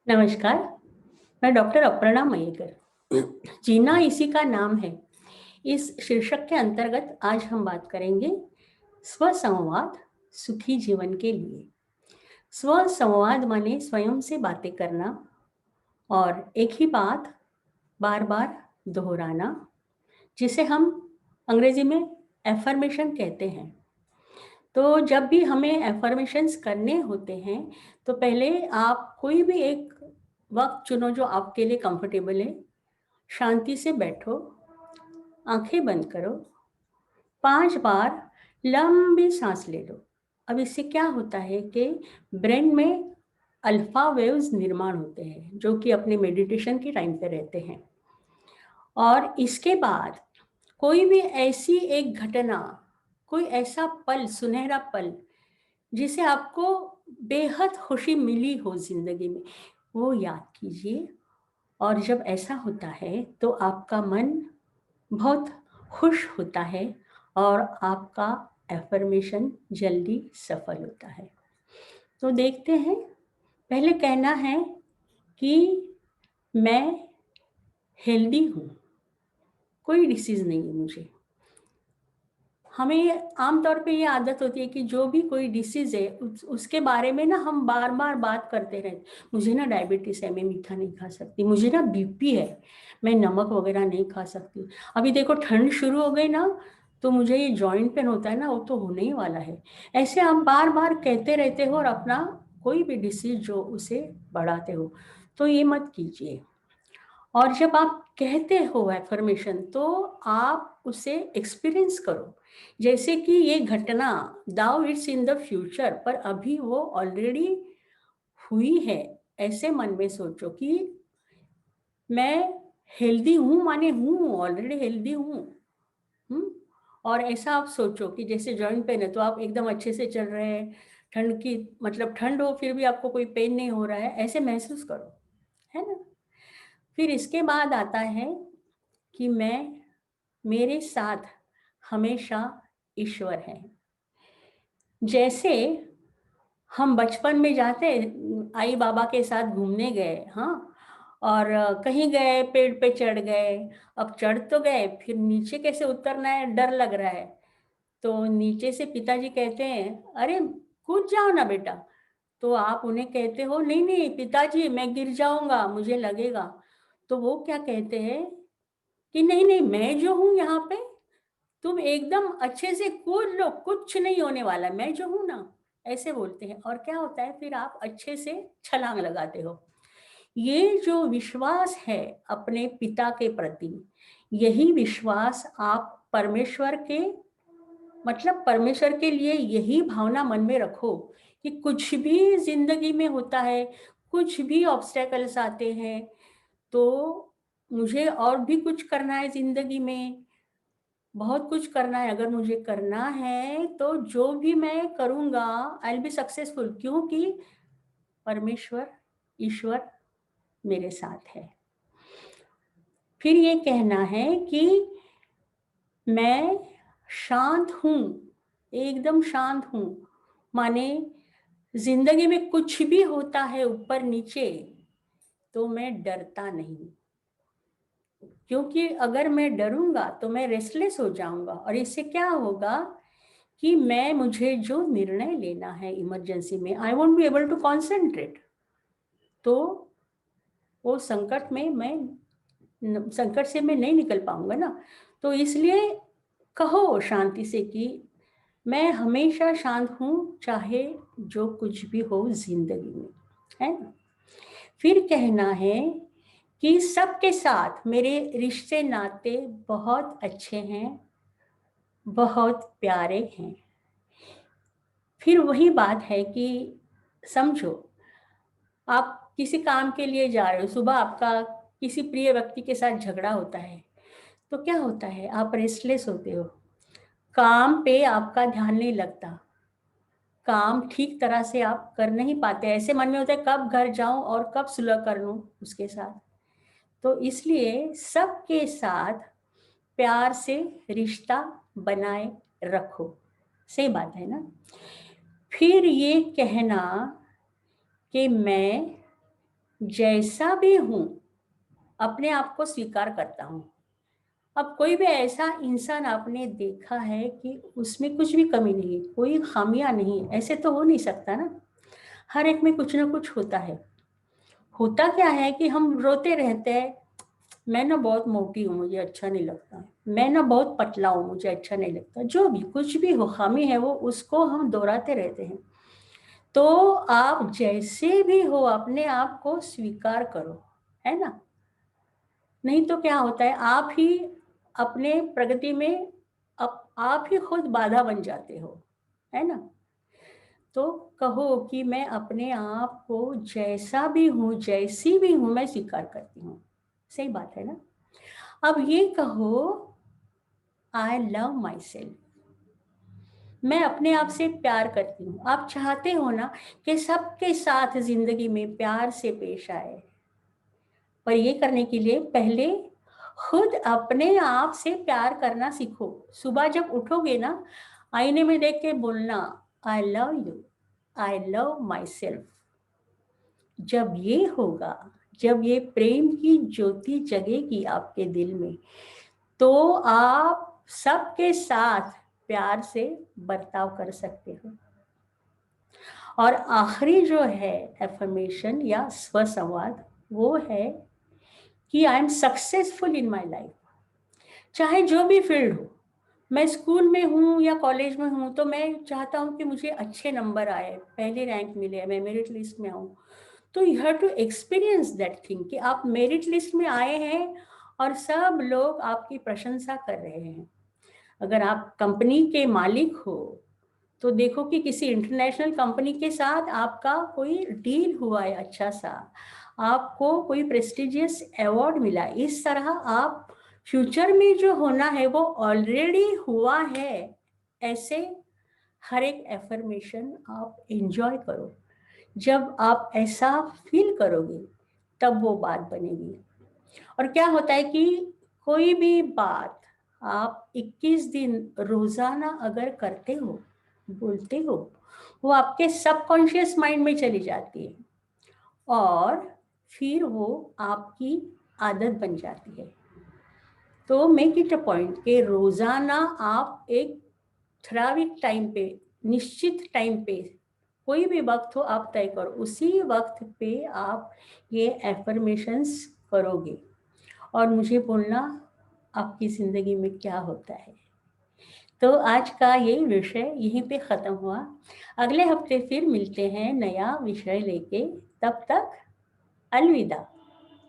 नमस्कार, मैं डॉक्टर अपर्णा मयेकर। जीना इसी का नाम है। इस शीर्षक के अंतर्गत आज हम बात करेंगे स्वसंवाद सुखी जीवन के लिए। स्वसंवाद माने स्वयं से बातें करना और एक ही बात बार बार दोहराना, जिसे हम अंग्रेजी में एफर्मेशन कहते हैं। तो जब भी हमें एफर्मेशंस करने होते हैं तो पहले आप कोई भी एक वक्त चुनो जो आपके लिए कंफर्टेबल है। शांति से बैठो, आंखें बंद करो, 5 बार लंबी सांस ले लो। अब इससे क्या होता है कि ब्रेन में अल्फा वेव्स निर्माण होते हैं जो कि अपने मेडिटेशन के टाइम पे रहते हैं। और इसके बाद कोई भी ऐसी एक घटना, कोई ऐसा पल, सुनहरा पल जिसे आपको बेहद खुशी मिली हो जिंदगी में, वो याद कीजिए। और जब ऐसा होता है तो आपका मन बहुत खुश होता है और आपका एफर्मेशन जल्दी सफल होता है। तो देखते हैं, पहले कहना है कि मैं हेल्दी हूँ, कोई डिसीज़ नहीं है मुझे। हमें आमतौर पे ये आदत होती है कि जो भी कोई डिसीज़ है उसके बारे में ना हम बार बार बात करते रहते। मुझे ना डायबिटीज़ है, मैं मीठा नहीं खा सकती। मुझे ना बीपी है, मैं नमक वगैरह नहीं खा सकती। अभी देखो ठंड शुरू हो गई ना, तो मुझे ये जॉइंट पेन होता है ना, वो तो होने ही वाला है। ऐसे आप बार बार कहते रहते हो और अपना कोई भी डिसीज़ जो उसे बढ़ाते हो, तो ये मत कीजिए। और जब आप कहते हो एफर्मेशन तो आप उसे एक्सपीरियंस करो, जैसे कि ये घटना दाउ इट्स इन द फ्यूचर, पर अभी वो ऑलरेडी हुई है। ऐसे मन में सोचो कि मैं हेल्दी हूँ, माने हूँ, ऑलरेडी हेल्दी हूँ। और ऐसा आप सोचो कि जैसे जॉइंट पेन है तो आप एकदम अच्छे से चल रहे हैं, ठंड की मतलब ठंड हो फिर भी आपको कोई पेन नहीं हो रहा है, ऐसे महसूस करो, है ना। फिर इसके बाद आता है कि मेरे साथ हमेशा ईश्वर है। जैसे हम बचपन में जाते आई बाबा के साथ घूमने गए, हाँ, और कहीं गए, पेड़ पे चढ़ गए। अब चढ़ तो गए, फिर नीचे कैसे उतरना है डर लग रहा है। तो नीचे से पिताजी कहते हैं, अरे कूद जाओ ना बेटा। तो आप उन्हें कहते हो, नहीं नहीं पिताजी मैं गिर जाऊंगा, मुझे लगेगा। तो वो क्या कहते हैं कि नहीं नहीं, मैं जो हूँ यहाँ पे, तुम एकदम अच्छे से कूद लो, कुछ नहीं होने वाला, मैं जो हूं ना, ऐसे बोलते हैं। और क्या होता है, फिर आप अच्छे से छलांग लगाते हो। ये जो विश्वास है अपने पिता के प्रति, यही विश्वास आप परमेश्वर के, मतलब परमेश्वर के लिए यही भावना मन में रखो कि कुछ भी जिंदगी में होता है, कुछ भी ऑब्स्टेकल्स आते हैं, तो मुझे और भी कुछ करना है जिंदगी में, बहुत कुछ करना है। अगर मुझे करना है तो जो भी मैं करूँगा आई विल बी सक्सेसफुल, क्योंकि परमेश्वर, ईश्वर मेरे साथ है। फिर ये कहना है कि मैं शांत हूँ, एकदम शांत हूँ, माने जिंदगी में कुछ भी होता है ऊपर नीचे तो मैं डरता नहीं, क्योंकि अगर मैं डरूंगा तो मैं रेस्टलेस हो जाऊंगा और इससे क्या होगा कि मुझे जो निर्णय लेना है इमरजेंसी में, I won't be able to concentrate. तो वो संकट से मैं नहीं निकल पाऊंगा ना। तो इसलिए कहो शांति से कि मैं हमेशा शांत हूँ, चाहे जो कुछ भी हो जिंदगी में, है ना। फिर कहना है कि सबके साथ मेरे रिश्ते नाते बहुत अच्छे हैं, बहुत प्यारे हैं। फिर वही बात है कि समझो, आप किसी काम के लिए जा रहे हो, सुबह आपका किसी प्रिय व्यक्ति के साथ झगड़ा होता है, तो क्या होता है, आप रेस्टलेस होते हो, काम पे आपका ध्यान नहीं लगता, काम ठीक तरह से आप कर नहीं पाते, ऐसे मन में होता है कब घर जाऊं और कब सुलह कर लूं उसके साथ। तो इसलिए सबके साथ प्यार से रिश्ता बनाए रखो, सही बात है ना। फिर ये कहना कि मैं जैसा भी हूँ अपने आप को स्वीकार करता हूँ। अब कोई भी ऐसा इंसान आपने देखा है कि उसमें कुछ भी कमी नहीं है, कोई खामियां नहीं है, ऐसे तो हो नहीं सकता ना। हर एक में कुछ ना कुछ होता है। होता क्या है कि हम रोते रहते हैं, मैं ना बहुत मोटी हूँ, मुझे अच्छा नहीं लगता, मैं ना बहुत पतला हूँ, मुझे अच्छा नहीं लगता, जो भी कुछ भी हो खामी है वो उसको हम दोहराते रहते हैं। तो आप जैसे भी हो अपने आप को स्वीकार करो, है ना। नहीं तो क्या होता है, आप ही अपने प्रगति में आप ही खुद बाधा बन जाते हो, है ना। तो कहो कि मैं अपने आप को जैसा भी हूँ, जैसी भी हूँ, मैं स्वीकार करती हूँ। सही बात है ना। अब ये कहो, आई लव माई सेल्फ, मैं अपने आप से प्यार करती हूँ। आप चाहते हो ना कि सबके साथ जिंदगी में प्यार से पेश आए, पर ये करने के लिए पहले खुद अपने आप से प्यार करना सीखो। सुबह जब उठोगे ना, आईने में देख के बोलना, I love you, I love my self. जब ये होगा, जब ये प्रेम की ज्योति जगेगी आपके दिल में, तो आप सबके साथ प्यार से बर्ताव कर सकते हो। और आखिरी जो है एफर्मेशन या स्वसंवाद, वो है कि I am successful in my life. चाहे जो भी फील्ड हो, मैं स्कूल में हूँ या कॉलेज में हूँ, तो मैं चाहता हूँ कि मुझे अच्छे नंबर आए, पहले रैंक मिले, मैं मेरिट लिस्ट में आऊँ। तो you have to experience that thing कि आप मेरिट लिस्ट में आए हैं और सब लोग आपकी प्रशंसा कर रहे हैं। अगर आप कंपनी के मालिक हो, तो देखो कि किसी इंटरनेशनल कंपनी के साथ आपका कोई डील हुआ है अच्छा सा, आपको कोई प्रेस्टिजियस अवार्ड मिला, इस तरह आप फ्यूचर में जो होना है वो ऑलरेडी हुआ है। ऐसे हर एक एफर्मेशन आप एंजॉय करो। जब आप ऐसा फील करोगे, तब वो बात बनेगी। और क्या होता है कि कोई भी बात आप 21 दिन रोजाना अगर करते हो, बोलते हो, वो आपके सबकॉन्शियस माइंड में चली जाती है और फिर वो आपकी आदत बन जाती है। तो मेक इट अ पॉइंट कि रोजाना आप एक थ्राविक टाइम पे, निश्चित टाइम पे, कोई भी वक्त हो आप तय करो, उसी वक्त पे आप ये एफर्मेशंस करोगे और मुझे बोलना आपकी जिंदगी में क्या होता है। तो आज का ये विषय यहीं पे खत्म हुआ। अगले हफ्ते फिर मिलते हैं नया विषय लेके। तब तक अलविदा।